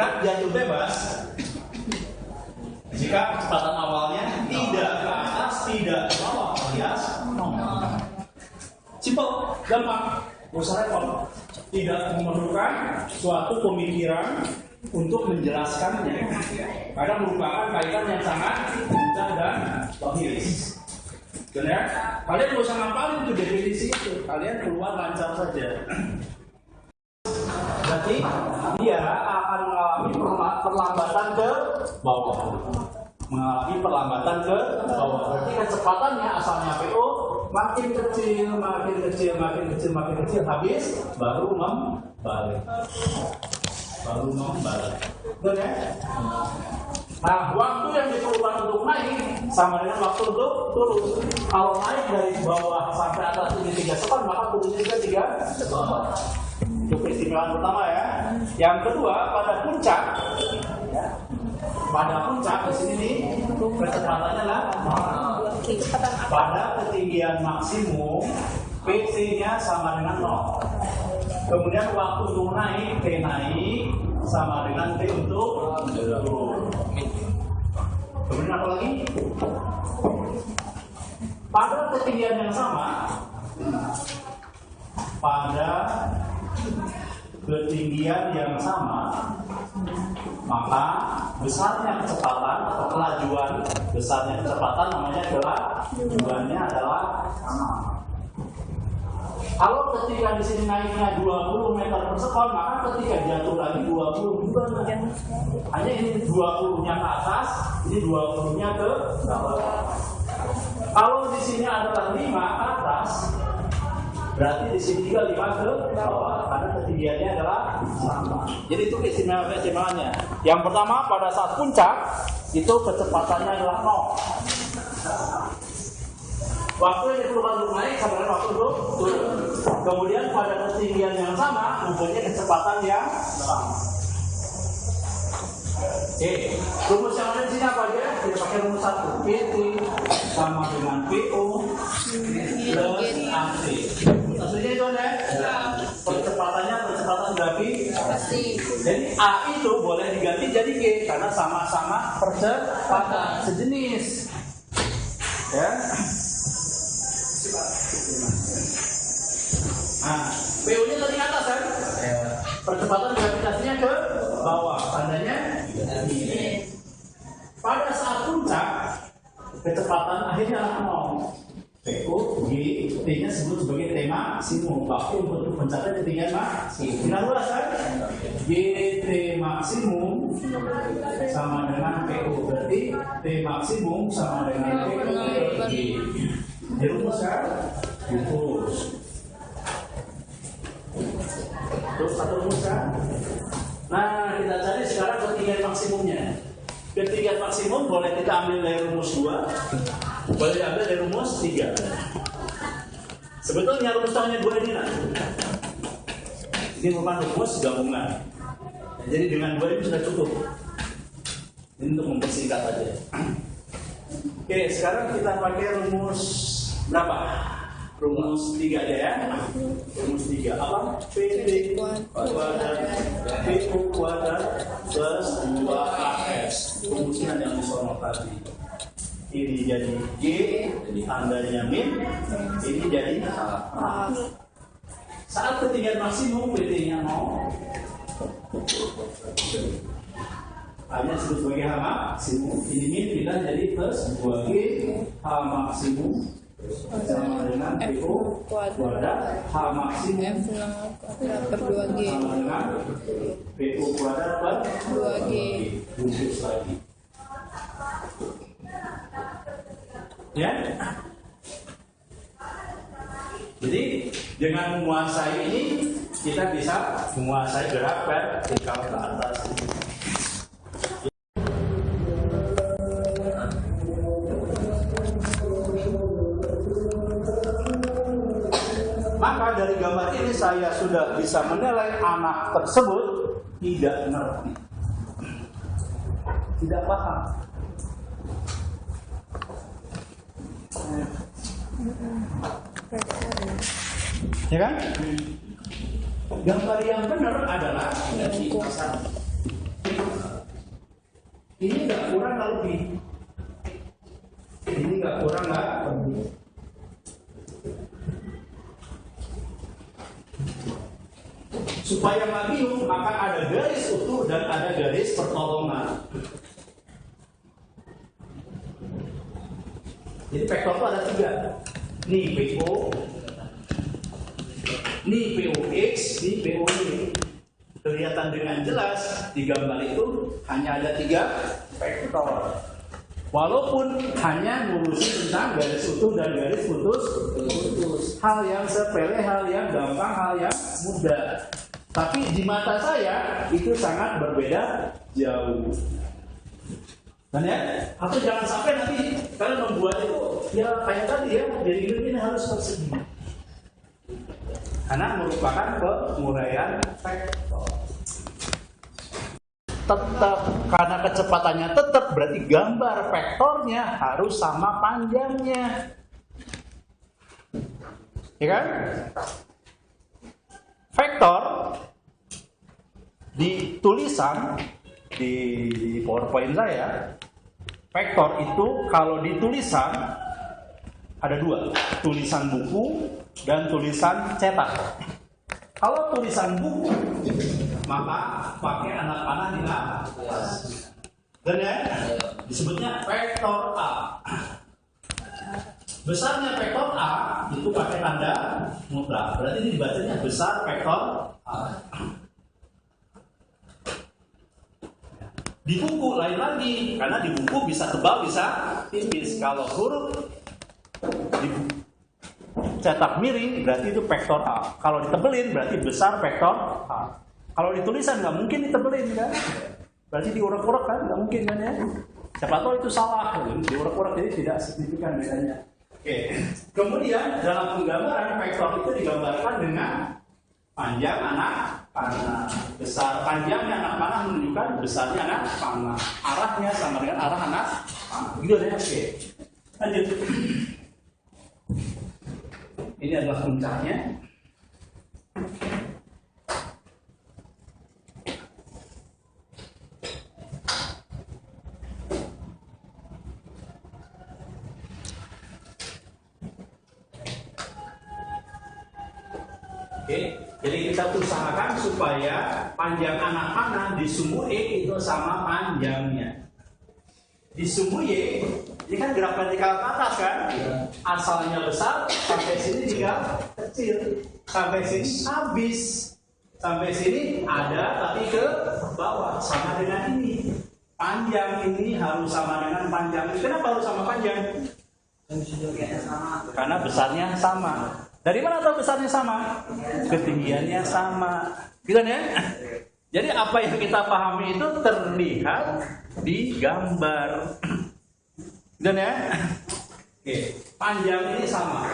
Gerak jatuh bebas jika kecepatan awalnya tidak ke atas, tidak ke bawah, alias 0. Simple, gampang, nggak usah repot. Tidak memerlukan suatu pemikiran untuk menjelaskannya, karena merupakan kaitan yang sangat mudah dan logis. Benar? Kalian nggak usah ngapalin itu definisi itu, kalian keluar lancar saja. Berarti dia akan mengalami perlambatan ke bawah. Mengalami perlambatan ke bawah. Berarti kecepatannya asalnya PO makin kecil, makin kecil, makin kecil, makin kecil, habis baru membalik. Baru membalik. Betul ya? Nah, waktu yang diperlukan untuk naik sama dengan waktu untuk turun. Kalau naik dari bawah sampai atas ini 3 sekon, maka turunnya juga 3 sekon. Itu keistimewaan pertama ya. Yang kedua, pada puncak, ya, pada puncak di sini nih kecepatannya lah pada ketinggian maksimum PC-nya sama dengan 0. Kemudian waktu untuk naik, T naik sama dengan T untuk turun. Kemudian apa lagi? Pada ketinggian yang sama, pada ketinggian yang sama, maka besarnya kecepatan atau kelajuan, besarnya kecepatan namanya kelajuannya adalah sama. Kalau ketika di sini naiknya 20 meter per sekon, maka ketika jatuh lagi 20 juga. Hanya ini 20-nya ke atas, ini 20-nya ke bawah. Kalau di sini adalah 5 ke atas, berarti di sini juga 5 ke bawah, karena ketinggiannya adalah sama. Jadi itu keistimewaannya. Yang pertama, pada saat puncak itu kecepatannya adalah 0. Waktu yang diperlukan untuk naik sama dengan waktu untuk turun. Kemudian pada ketinggian yang sama mempunyai kecepatan yang sama. Oke, rumus yang ada di sini apa aja? Kita pakai rumus 1. PT sama dengan PO plus AC. Maksudnya itu ada? Percepatannya percepatan gravitasi. Jadi A itu boleh diganti jadi G karena sama-sama percepatan sejenis. Ya. Nah, PO-nya tadi ke atas kan? Percepatan gravitasinya ke bawah. Tandanya ini. Pada saat puncak, kecepatan akhirnya 0. PO, G, T-nya disebut sebagai T maksimum. Waktu untuk mencapai ketinggian maksimum. Benar luas kan? GT maksimum sama dengan PO. Berarti T maksimum sama dengan PO per G. Dirumus kan? Dirumus. Terus satu rumus kan? Nah, kita cari sekarang ketinggian maksimumnya. Ketinggian maksimum boleh kita ambil dari rumus 2, boleh diambil dari rumus 3. Sebetulnya rumus tangannya 2 ini lah. Ini merupakan rumus gabungan. Jadi dengan 2 ini sudah cukup. Ini untuk mempersingkat aja. Oke, sekarang kita pakai rumus berapa? Rumus 3 aja ya. Rumus 3 apa? PT kuadrat PO kuadrat plus 2AS. Rumusnya yang disorot tadi. Ini jadi G, jadi tandanya min. Ini jadi A. Saat ketinggian maksimum PT-nya 0. A-nya disebut sebagai H maksimum. Ini min pindah jadi plus 2G H maksimum sama dengan PO kuadrat H maksimum per 2G sama dengan PO kuadrat per 2G. Rumus lagi. Ya. Jadi dengan menguasai ini kita bisa menguasai gerak vertikal ke atas. Maka dari gambar ini saya sudah bisa menilai anak tersebut tidak ngerti, tidak paham. Ya kan? Gambar yang benar adalah ini Ini nggak kurang nggak lebih. Ini nggak kurang nggak lebih. Supaya nggak bingung, maka ada garis utuh dan ada garis pertolongan. Jadi vektor itu ada 3. Nih PO, nih POX, nih POY. Kelihatan dengan jelas di gambar itu hanya ada 3 vektor. Walaupun hanya ngurusin tentang garis utuh dan garis putus, hal yang sepele, hal yang gampang, hal yang mudah. Tapi di mata saya itu sangat berbeda jauh. Dan ya, atau jangan sampai nanti kalian membuat itu ya kayak tadi ya, jadi ini harus persegi. Karena merupakan penguraian vektor. Tetap karena kecepatannya tetap berarti gambar vektornya harus sama panjangnya. Ya kan? Vektor di tulisan di PowerPoint saya, vektor itu kalau di tulisan ada 2, tulisan buku dan tulisan cetak. Kalau tulisan buku, maka pakai anak panah di atas. Dan ya, disebutnya vektor A. Besarnya vektor A itu pakai tanda mutlak. Berarti ini dibacanya besar vektor A. Di buku lain lagi, karena di buku bisa tebal, bisa tipis. Kalau huruf di cetak miring berarti itu vektor A. Kalau ditebelin berarti besar vektor A. Kalau di tulisan nggak mungkin ditebelin kan? Berarti diurak-urak kan? Nggak mungkin kan ya? Siapa tahu itu salah, diurak-urak jadi tidak signifikan bedanya. Oke. Kemudian dalam penggambaran vektor itu digambarkan dengan panjang anak panah. Besar panjangnya anak panah menunjukkan besarnya anak panah. Arahnya sama dengan arah anak panah. Gitu ya? Oke. Lanjut. Ini adalah puncaknya. Oke, jadi kita usahakan supaya panjang anak panah di sumbu E itu sama panjangnya. Di sumbu Y, ini kan gerak vertikal ke atas kan? Asalnya besar, sampai sini juga kecil. Sampai sini habis. Sampai sini ada, tapi ke bawah. Sama dengan ini. Panjang ini harus sama dengan panjang. Kenapa harus sama panjang? Karena besarnya sama. Dari mana tahu besarnya sama? Ketinggiannya sama. Gitu ya? Jadi apa yang kita pahami itu terlihat di gambar. Dan ya, oke, panjang ini sama.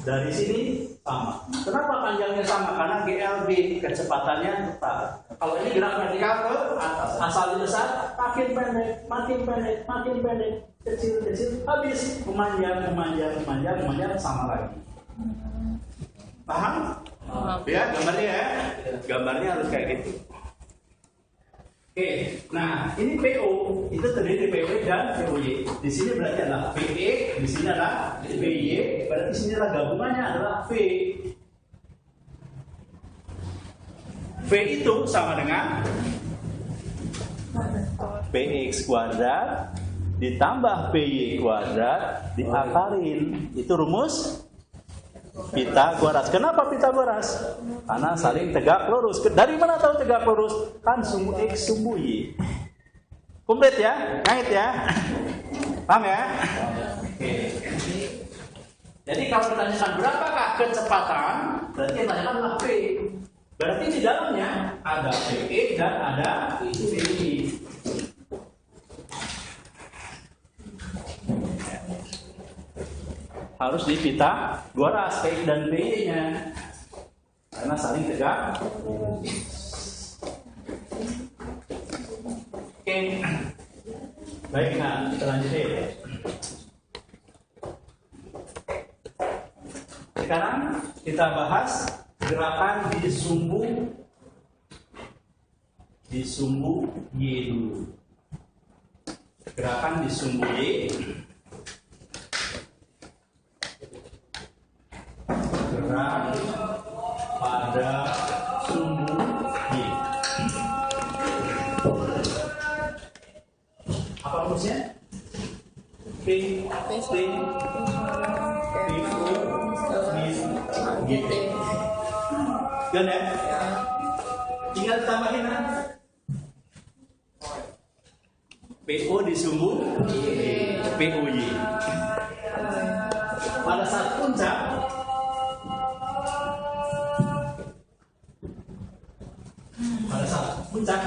Dari sini sama. Kenapa panjangnya sama? Karena GLB kecepatannya tetap. Kalau ini gerak vertikal ke atas, asalnya besar, makin pendek, kecil, habis memanjang sama lagi. Paham? Ya, gambarnya ya. Gambarnya harus kayak gitu. Oke, nah ini PO itu terdiri dari PO dan POY. Di sini berarti adalah PE, di sini adalah PY, berarti di sini adalah gabungannya adalah V. V itu sama dengan PX kuadrat ditambah PY kuadrat diakarin. Itu rumus Pitagoras. Kenapa Pitagoras? Karena saling tegak lurus. Dari mana tahu tegak lurus? Kan sumbu X sumbu Y. Komplit ya? Ngait ya? Paham ya? Oke. Jadi kalau ditanyakan berapakah kecepatan, berarti yang ditanyakan adalah V. Berarti di dalamnya ada VE dan ada VI. Harus di Pitagoras PX dan PY-nya karena saling tegak. Oke, baik, nah kita lanjutin. Sekarang kita bahas gerakan di sumbu Y dulu. Gerakan di sumbu Y. Gerak pada sumbu Y. Apa rumusnya? P T P O G T. Kan ya? Tinggal tambahin PO di sumbu POY. Pada saat puncak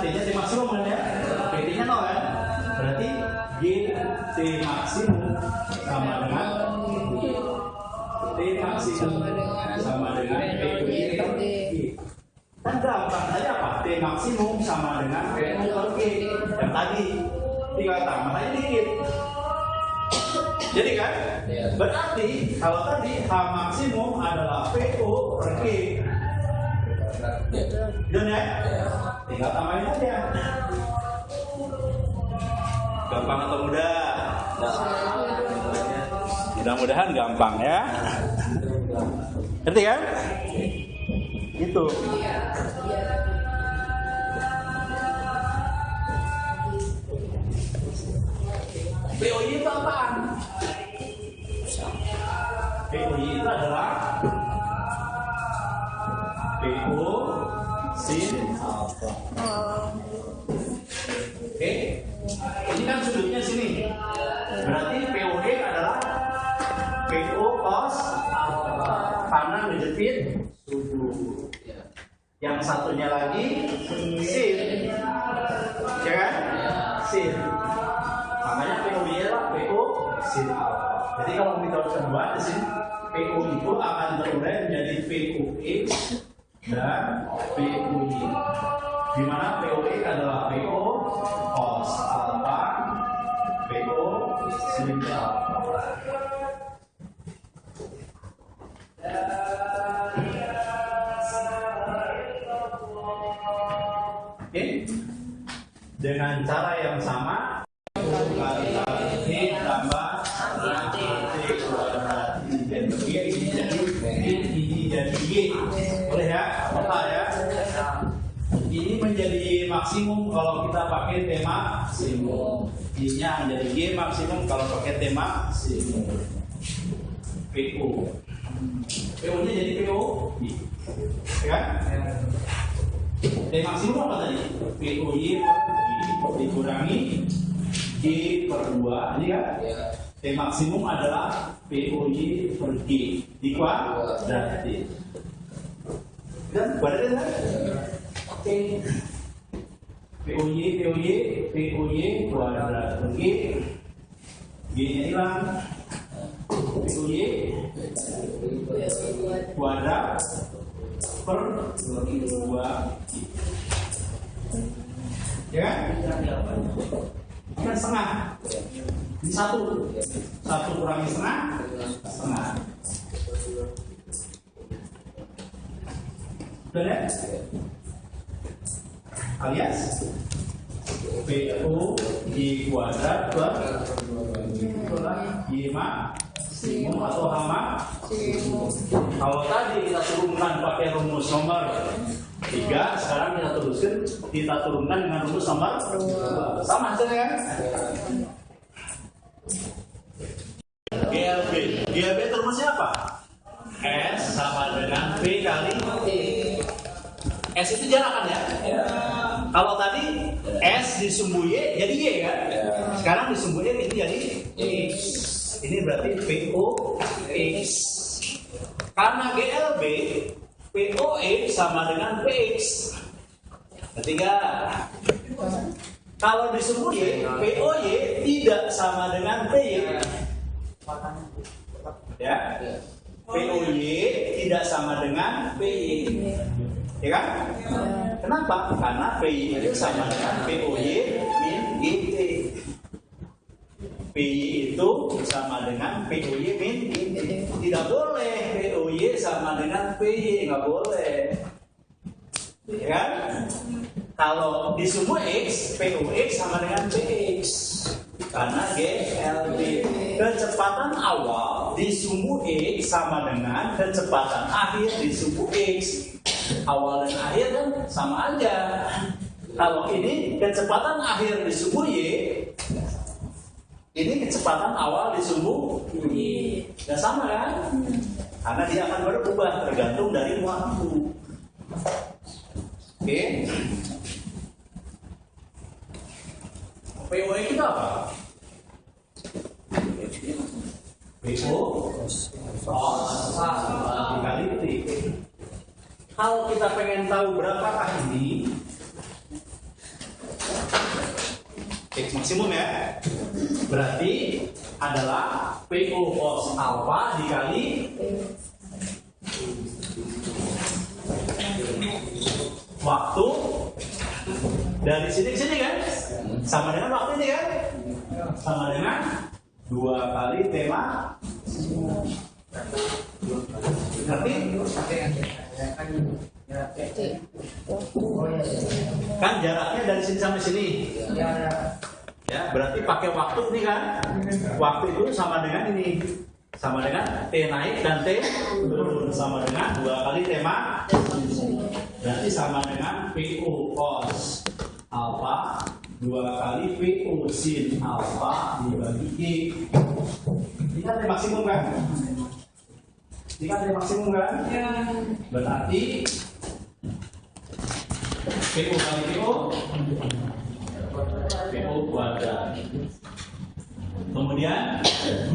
T-nya T maksimum kan ya? PT-nya 0 kan? Berarti T maksimum sama dengan T maksimum sama dengan POY. Kan gampang aja apa? T maksimum sama dengan POY yang tadi. Tinggal tambah aja dikit. Jadi kan? Berarti kalau tadi H maksimum adalah PO per G. Dan ya? Tinggal tambahin aja. Gampang atau mudah? Mudah-mudahan gampang ya. Ngerti kan? Gitu. POY itu apaan? POY itu adalah PO sin alpha. Oke, ini kan sudutnya sini. Berarti POD adalah PO cos alpha karena ngejepit sudut. Yang satunya lagi sin, ya kan? Sin. Makanya POY adalah PO sin alpha. Jadi kalau kita kedua di sini PO itu akan berurai menjadi POX dan POY. Di mana POX adalah PO cos alpha, PO sin alpha. Oke. Dengan cara yang sama kali T tambah T kuadrat ini jadi Y. Boleh ya? Apa ya? Ini menjadi maksimum kalau kita pakai T maksimum. Ini-nya menjadi Y maksimum kalau pakai T maksimum. PO. PO-nya jadi PO. Ya? T maksimum apa tadi? POY per Y dikurangi G per 2. Ini kan? T maksimum adalah POY per G dikuadratin. Dan kuadratin kan? Oke. POY kuadrat per G. G-nya hilang. POY kuadrat per 2. Ya kan? Kan setengah. Ini satu kurangi setengah. Betul ya? Alias PO Y kuadrat per Y maksimum atau H maksimum. Kalau tadi kita turunkan pakai rumus nomor 3, sekarang kita turunkan dengan rumus nomor 2. Sama hasilnya kan? GLB itu rumusnya apa? S sama dengan P kali T. S itu jarak kan ya? Kalau tadi S di sumbu Y jadi Y kan? Sekarang di sumbu Y itu jadi X. Ini berarti POX. Karena GLB POX sama dengan PX. Ketiga, kalau di sumbu Y POY tidak sama dengan PY. Ya, POY tidak sama dengan PY. Ya kan? Kenapa? Karena PY itu sama dengan POY min GT. PY itu sama dengan POY min GT. Tidak boleh POY sama dengan PY, nggak boleh. Ya kan? Kalau di sumbu X, POX sama dengan PX. karena GLB. Kecepatan awal di sumbu X sama dengan kecepatan akhir di sumbu X. Awal dan akhir kan sama aja. Kalau ini kecepatan akhir di sumbu Y, ini kecepatan awal di sumbu Y. Gak sama kan? Karena dia akan berubah tergantung dari waktu. Oke. PO itu apa? PO cos alfa dikali T. Kalau kita pengen tahu berapakah ini X maksimum ya, berarti adalah PO cos alfa dikali waktu dari sini ke sini kan, sama dengan waktu ini kan, sama dengan 2 kali tema. Ngerti? Kan jaraknya dari sini sampai sini. Ya, berarti pakai waktu ini kan. Waktu itu sama dengan ini. Sama dengan T naik dan T turun, sama dengan 2 kali tema. Berarti sama dengan PO cos alfa 2 kali PO sin alfa dibagi Q. Ini kan T maksimum kan? Ini kan T maksimum kan? Ya. Berarti PO kali PO kuadrat. Kemudian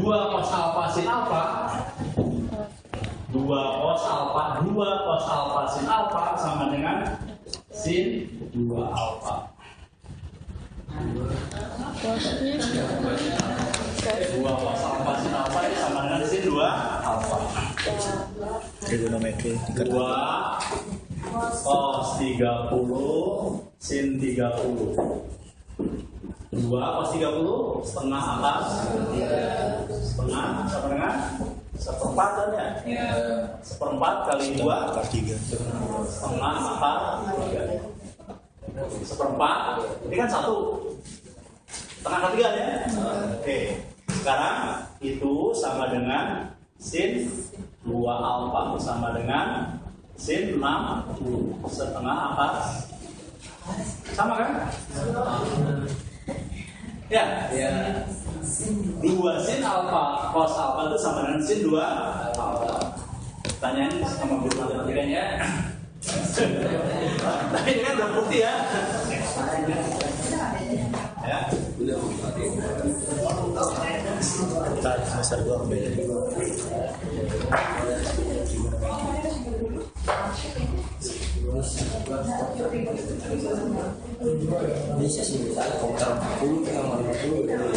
2 cos alfa sin alfa 2 cos alfa sin alfa sama dengan sin 2 alfa. 2 cos alfa sin alfa ini sama dengan sin 2 alfa. Trigonometri 2 cos 30 sin 30. 2 cos 30 setengah atas setengah sama dengan seperempat kan ya? Seperempat kali 2 setengah akar 3. Seperempat ini kan 1 setengah kali 3 ya? Oke, sekarang itu sama dengan sin 2 alfa sama dengan sin 60 setengah akar, sama kan? Ya, 2 sin alfa cos alfa itu sama dengan sin 2 alfa. Tanyain sama guru matematikanya ya. Tapi ini kan udah bukti ya. Ya. semester 2 beda. Bisa sih misalnya komputer 40 yang 50 dari